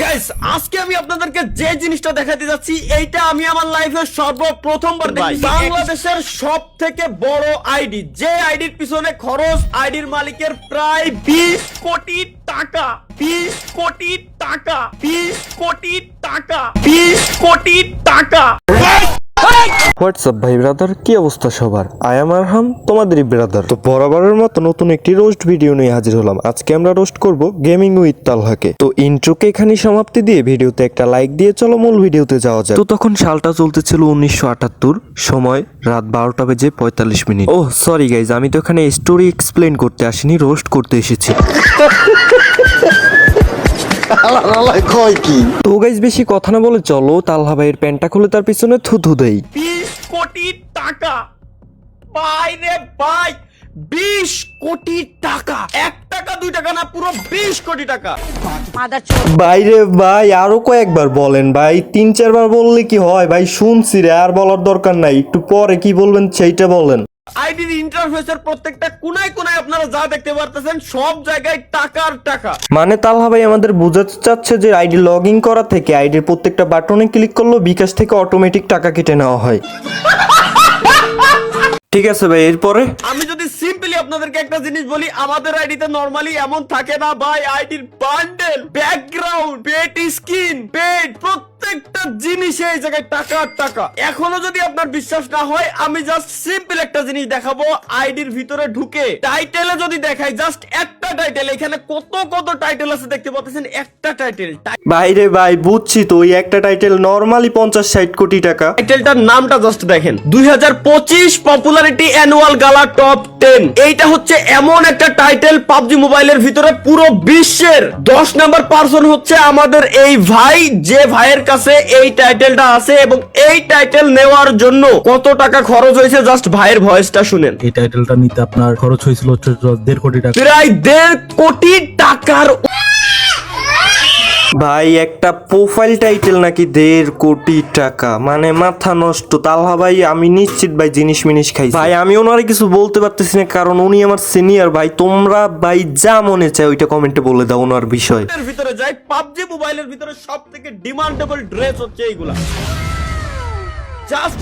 Guys আজকে আমি আপনাদেরকে যে জিনিসটা দেখাতে যাচ্ছি এইটা আমি আমার লাইফে সর্বপ্রথমবার দেখি। বাংলাদেশের সবথেকে বড় আইডি, যে আইডির পিছনে খরচ আইডির মালিকের প্রায় 20 কোটি টাকা, 20 কোটি টাকা, 20 কোটি টাকা, 20 কোটি টাকা। হোয়াটসঅ্যাপ ভাই ব্রাদার, কি অবস্থা সবার? আই এম আরহাম, তোমাদেরই ব্রাদার। তো বরাবরের মতো নতুন একটি রোস্ট ভিডিও নিয়ে হাজির হলাম। আজকে আমরা রোস্ট করব গেমিং উইথ তালহাকে। তো ইন্ট্রোকে এখানে সমাপ্তি দিয়ে ভিডিওতে একটা লাইক দিয়ে চলো মূল ভিডিওতে যাওয়া যায়। তো তখন সালটা চলতেছিল 1978, সময় রাত 12টা বেজে 45 মিনিট। ও সরি গাইজ, আমি তো এখানে স্টোরি এক্সপ্লেন করতে আসিনি, রোস্ট করতে এসেছি। তো গাইজ বেশি কথা না বলে চলো তালহা ভাইয়ের প্যান্টটা খুলে তার পিছনে থুথু দেই। 20 কোটি টাকা ভাই রে ভাই, 20 কোটি টাকা। 1 টাকা 2 টাকা না, পুরো 20 কোটি টাকা। বাইরে ভাই আরো কয়েকবার বলেন ভাই, 3-4 বার বললে কি হয় ভাই? শুনছি রে, আর বলার দরকার নাই, একটু পরে কি বলবেন সেইটা বলেন। আইডির ইন্টারফেসের প্রত্যেকটা কোনায় কোনায় আপনারা যা দেখতে পারতেছেন সব জায়গায় টাকার টাকা। মানে তালহা ভাই আমাদের বোঝাতে চাচ্ছে যে আইডি লগ ইন করা থেকে আইডির প্রত্যেকটা বাটনে ক্লিক করলেও বিকাশ থেকে অটোমেটিক টাকা কেটে নেওয়া হয়। ঠিক আছে ভাই, এরপরে আমি যদি সিম্পলি আপনাদেরকে একটা জিনিস বলি, আমাদের আইডিতে নরমালি এমন থাকে না ভাই। আইডির বান্ডেল, ব্যাকগ্রাউন্ড, পেট স্কিন, পেট, প্রত্যেকটা জিনিসে এই জায়গায় টাকা টাকা। এখনো যদি আপনার বিশ্বাস না হয়, আমি জাস্ট সিম্পল একটা জিনিস দেখাবো। আইডির ভিতরে ঢুকে টাইটেলে যদি দেখাই, জাস্ট একটা টাইটেল, এখানে কত কত টাইটেল আছে দেখতে পাচ্ছেন। একটা টাইটেল, বাইরে ভাই বুঝছি তো, ওই একটা টাইটেল নরমালি 50-60 কোটি টাকা। টাইটেলটার নামটা জাস্ট দেখেন, 2025 পপুলারিটি অ্যানুয়াল গালা টপ 10। এইটা হচ্ছে এমন একটা টাইটেল পাবজি মোবাইলের ভিতরে পুরো বিশ্বের 10 নাম্বার পারসন হচ্ছে আমাদের এই ভাই, যে ভাইয়ের কাছে এই টাইটেলটা আছে। এবং এই টাইটেল নেওয়ার জন্য কত টাকা খরচ হয়েছে জাস্ট ভাইয়ের ভয়েসটা শুনেন। এই টাইটেলটা নিতে আপনার খরচ হয়েছিল 1.5 কোটি টাকা। প্রায় 1.5 কোটি টাকার। ভাই একটা প্রোফাইল টাইটেল নাকি 1.5 কোটি টাকা, মানে মাথা নষ্ট। তালহা ভাই আমি নিশ্চিত ভাই জিনিস মিনিস খাই ভাই। আমি ওনারে কিছু বলতে পারতেছি না, কারণ উনি আমার সিনিয়র ভাই। তোমরা ভাই যা মনে চায় ওইটা কমেন্টে বলে দাও ওনার বিষয়। এর ভিতরে যাই, পাবজি মোবাইলের ভিতরে সবথেকে ডিমান্ডেবল ড্রেস হচ্ছে এইগুলা। জাস্ট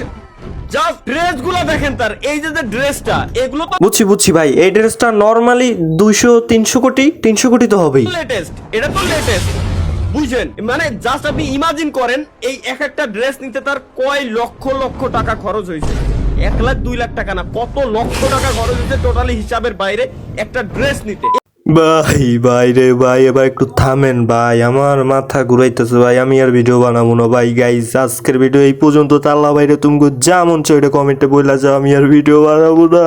ড্রেসগুলো দেখেন, তার এই যে ড্রেসটা, এগুলো তো বুঝছি ভাই, এই ড্রেসটা নরমালি 200-300 কোটি, 300 কোটি তো হবেই। লেটেস্ট, এটা তো লেটেস্ট, বুঝছেন? মানে জাস্ট আপনি ইমাজিন করেন এই এক একটা ড্রেস নিতে তার কয় লক্ষ লক্ষ টাকা খরচ হয়েছে। 1 লাখ 2 লাখ টাকা না, কত লক্ষ টাকা খরচ হয়েছে টোটালি হিসাবের বাইরে একটা ড্রেস নিতে। ভাই রে ভাই, এবার একটু থামেন ভাই, আমার মাথা ঘুরাইতেছে ভাই। আমি আর ভিডিও বানাবো না ভাই। গাইস আজকের ভিডিও এই পর্যন্ত। তাল্লা ভাইরে তুমি যা মন চাই ওটা কমেন্টে বইলা যাও, আমি আর ভিডিও বানাবো না।